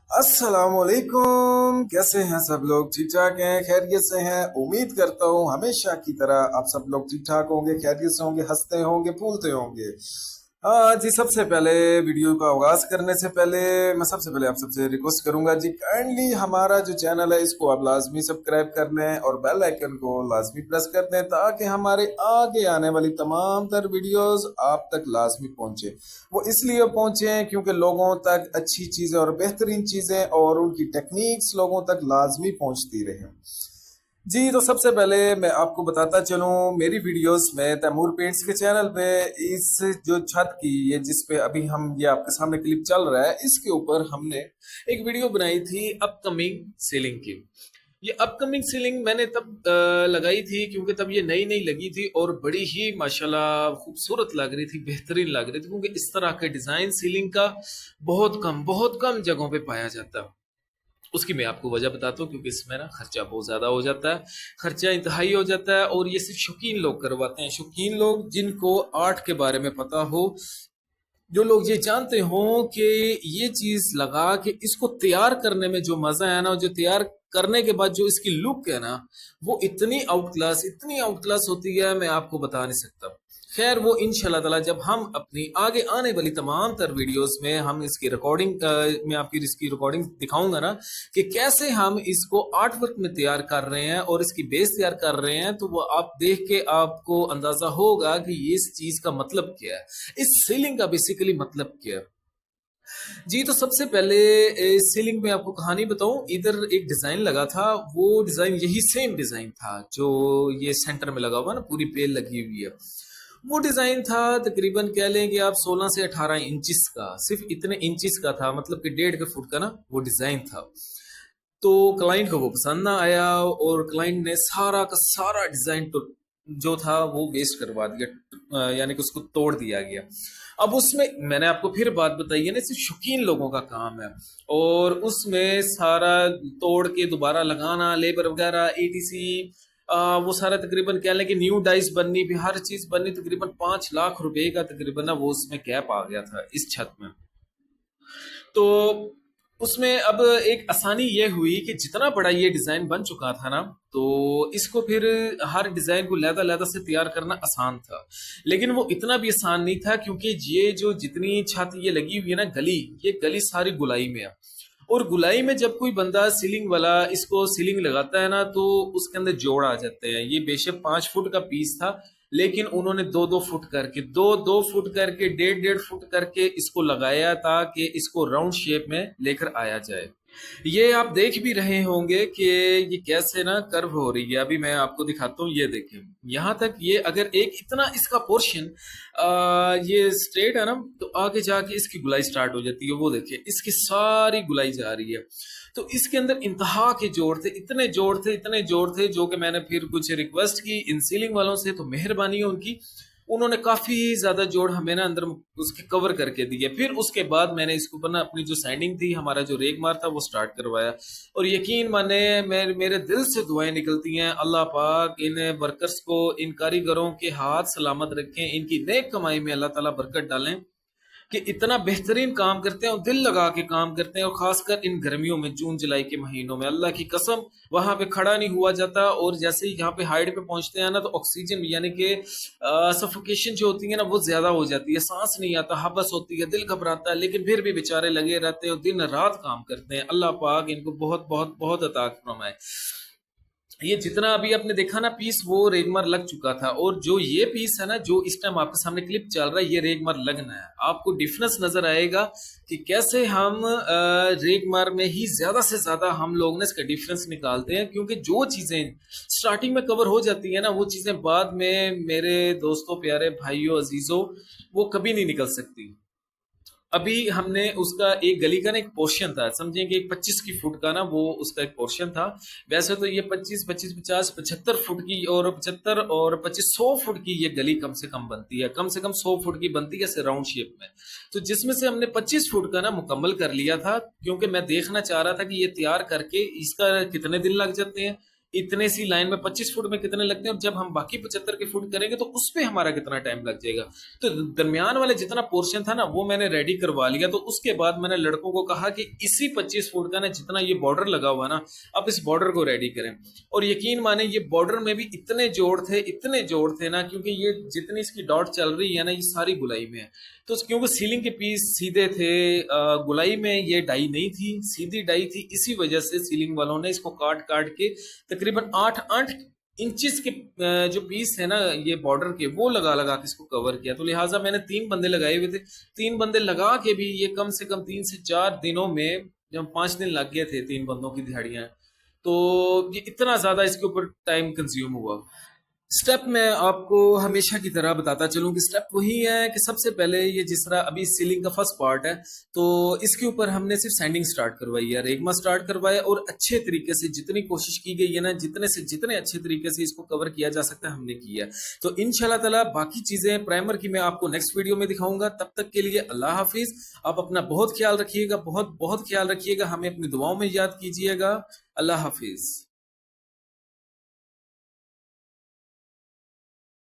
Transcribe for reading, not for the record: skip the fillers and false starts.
अस्सलाम वालेकुम। कैसे हैं सब लोग? ठीक ठाक हैं, खैरियत से हैं? उम्मीद करता हूँ हमेशा की तरह आप सब लोग ठीक ठाक होंगे, खैरियत से होंगे, हंसते होंगे, फूलते होंगे। हाँ जी, सबसे पहले वीडियो का आगाज करने से पहले मैं सबसे पहले आप सबसे रिक्वेस्ट करूंगा जी, काइंडली हमारा जो चैनल है इसको आप लाजमी सब्सक्राइब कर लें और बेल आइकन को लाजमी प्रेस कर दें ताकि हमारे आगे आने वाली तमाम तर वीडियोस आप तक लाजमी पहुंचे। वो इसलिए पहुंचे क्योंकि लोगों तक अच्छी चीज़ें और बेहतरीन चीज़ें और उनकी टेक्निक्स लोगों तक लाजमी पहुंचती रहें। जी, तो सबसे पहले मैं आपको बताता चलूं, मेरी वीडियोस में तैमूर पेंट्स के चैनल पे इस जो छत की ये जिस पे अभी हम ये आपके सामने क्लिप चल रहा है इसके ऊपर हमने एक वीडियो बनाई थी अपकमिंग सीलिंग की। ये अपकमिंग सीलिंग मैंने तब लगाई थी क्योंकि तब ये नई नई लगी थी और बड़ी ही माशाल्लाह खूबसूरत लग रही थी, बेहतरीन लग रही थी, क्योंकि इस तरह के डिजाइन सीलिंग का बहुत कम जगहों पे पाया जाता है। उसकी मैं आपको वजह बताता हूँ, क्योंकि इसमें ना खर्चा बहुत ज़्यादा हो जाता है, खर्चा इंतहाई हो जाता है, और ये सिर्फ शौकीन लोग करवाते हैं। शौकीन लोग जिनको आर्ट के बारे में पता हो, जो लोग ये जानते हो कि ये चीज़ लगा के इसको तैयार करने में जो मज़ा है ना, जो तैयार करने के बाद जो इसकी लुक है ना, वो इतनी आउट क्लास होती है, मैं आपको बता नहीं सकता। खैर, वो इंशाल्लाह ताला जब हम अपनी आगे आने वाली तमाम तर वीडियोस में हम इसकी रिकॉर्डिंग में आपकी इसकी रिकॉर्डिंग दिखाऊंगा ना कि कैसे हम इसको आर्ट वर्क में तैयार कर रहे हैं और इसकी बेस तैयार कर रहे हैं, तो वो आप देख के आपको अंदाजा होगा कि ये इस चीज का मतलब क्या है, इस सीलिंग का बेसिकली मतलब क्या है। जी, तो सबसे पहले इस सीलिंग में आपको कहानी बताऊं, इधर एक डिजाइन लगा था, वो डिजाइन यही सेम डिजाइन था जो ये सेंटर में लगा हुआ ना, पूरी बेल लगी हुई है। वो डिजाइन था तकरीबन कह लें कि आप 16 से 18 इंचिस का, सिर्फ इतने इंचिस का था, मतलब कि 1.5 फुट का ना वो डिजाइन था। तो क्लाइंट को वो पसंद ना आया और क्लाइंट ने सारा का सारा डिजाइन तो जो था वो वेस्ट करवा दिया, यानी कि उसको तोड़ दिया गया। अब उसमें मैंने आपको फिर बात बताई है ना, सिर्फ शौकीन लोगों का काम है, और उसमें सारा तोड़ के दोबारा लगाना, लेबर वगैरह एटीसी, वो सारा तकरीबन कह लें कि न्यू डाइस बननी भी, हर चीज बननी, तकरीबन 5 लाख रुपए का तकरीबन ना वो उसमें गैप आ गया था इस छत में। तो उसमें अब एक आसानी ये हुई कि जितना बड़ा ये डिजाइन बन चुका था ना, तो इसको फिर हर डिजाइन को लहदा लहदा से तैयार करना आसान था। लेकिन वो इतना भी आसान नहीं था, क्योंकि ये जो जितनी छत ये लगी हुई है ना, गली, ये गली सारी गुलाई में है। और गुलाई में जब कोई बंदा सीलिंग वाला इसको सीलिंग लगाता है ना, तो उसके अंदर जोड़ आ जाते हैं। ये बेशक 5 फुट का पीस था, लेकिन उन्होंने 2-2 फुट करके, 2-2 फुट करके, 1.5-1.5 फुट करके इसको लगाया ताकि इसको राउंड शेप में लेकर आया जाए। ये आप देख भी रहे होंगे कि ये कैसे ना कर्व हो रही है। अभी मैं आपको दिखाता हूँ, ये देखें, यहाँ तक ये अगर एक इतना इसका पोर्शन ये स्ट्रेट है ना, तो आगे जाके इसकी गुलाई स्टार्ट हो जाती है। वो देखिए, इसकी सारी गुलाई जा रही है। तो इसके अंदर इंतहा के जोड़ थे, इतने जोड़ थे, जो कि मैंने फिर कुछ रिक्वेस्ट की इन सीलिंग वालों से, तो मेहरबानी है उनकी, उन्होंने काफी ज्यादा जोड़ हमें ना अंदर उसके कवर करके दिए। फिर उसके बाद मैंने इसके ऊपर ना अपनी जो सैंडिंग थी, हमारा जो रेगमार था, वो स्टार्ट करवाया। और यकीन माने, मेरे दिल से दुआएं निकलती हैं, अल्लाह पाक इन वर्कर्स को, इन कारीगरों के हाथ सलामत रखें, इनकी नेक कमाई में अल्लाह ताला बरकत डालें कि इतना बेहतरीन काम करते हैं और दिल लगा के काम करते हैं। और खासकर इन गर्मियों में, जून जुलाई के महीनों में, अल्लाह की कसम वहां पे खड़ा नहीं हुआ जाता। और जैसे ही यहाँ पे हाइट पे पहुंचते हैं ना, तो ऑक्सीजन यानी कि सफोकेशन जो होती है ना, वो ज्यादा हो जाती है, सांस नहीं आता, हबस होती है, दिल घबराता है, लेकिन फिर भी बेचारे लगे रहते हैं और दिन रात काम करते हैं। अल्लाह पाक इनको बहुत बहुत बहुत अता फरमाए। ये जितना अभी आपने देखा ना पीस, वो रेगमार लग चुका था, और जो ये पीस है ना, जो इस टाइम आपके सामने क्लिप चल रहा है, ये रेगमार लगना है। आपको डिफरेंस नजर आएगा कि कैसे हम रेगमार में ही ज्यादा से ज्यादा हम लोग ना इसका डिफरेंस निकालते हैं, क्योंकि जो चीजें स्टार्टिंग में कवर हो जाती है ना, वो चीजें बाद में मेरे दोस्तों, प्यारे भाइयों, अजीजों, वो कभी नहीं निकल सकती। अभी हमने उसका एक गली का ना एक पोर्शन था, समझिए कि एक 25 की फुट का ना वो उसका एक पोर्शन था। वैसे तो ये 25 25 50 75 फुट की, और 75 और 25 100 फुट की ये गली कम से कम बनती है, कम से कम 100 फुट की बनती है राउंड शेप में। तो जिसमें से हमने 25 फुट का ना मुकम्मल कर लिया था, क्योंकि मैं देखना चाह रहा था कि ये तैयार करके इसका कितने दिन लग जाते हैं, इतने सी लाइन में 25 फुट में कितने लगते हैं, और जब हम बाकी 75 के फुट करेंगे तो उस पे हमारा कितना टाइम लग जाएगा। तो दरमियान वाले जितना पोर्शन था ना वो मैंने रेडी करवा लिया। तो उसके बाद मैंने लड़कों को कहा कि इसी 25 फुट का ना जितना ये बॉर्डर लगा हुआ ना, अब इस बॉर्डर को रेडी करें। और यकीन माने ये बॉर्डर में भी इतने जोड़ थे ना, क्योंकि ये जितनी इसकी डॉट चल रही है ना ये सारी गुलाई में है। तो क्योंकि सीलिंग के पीस सीधे थे, गुलाई में ये डाई नहीं थी, सीधी डाई थी, इसी वजह से सीलिंग वालों ने इसको काट काट के तकरीबन 8-8 इंचेस के जो पीस है ना ये बॉर्डर के, वो लगा लगा के इसको कवर किया। तो लिहाजा मैंने 3 बंदे लगाए हुए थे, 3 बंदे लगा के भी ये कम से कम 3 से 4 दिनों में, जब 5 दिन लग गए थे 3 बंदों की दिहाड़ियां। तो ये इतना ज्यादा इसके ऊपर टाइम कंज्यूम हुआ। स्टेप मैं आपको हमेशा की तरह बताता चलूं कि स्टेप वही है कि सबसे पहले ये जिस तरह अभी सीलिंग का फर्स्ट पार्ट है, तो इसके ऊपर हमने सिर्फ सैंडिंग स्टार्ट करवाई है, रेगमा स्टार्ट करवाया, और अच्छे तरीके से जितनी कोशिश की गई है ना, जितने से जितने अच्छे तरीके से इसको कवर किया जा सकता है हमने किया। तो इंशाल्लाह ताला बाकी चीजें प्राइमर की मैं आपको नेक्स्ट वीडियो में दिखाऊंगा। तब तक के लिए अल्लाह हाफिज। आप अपना बहुत ख्याल रखिएगा, बहुत बहुत ख्याल रखिएगा, हमें अपनी दुआओं में याद कीजिएगा। अल्लाह हाफिज।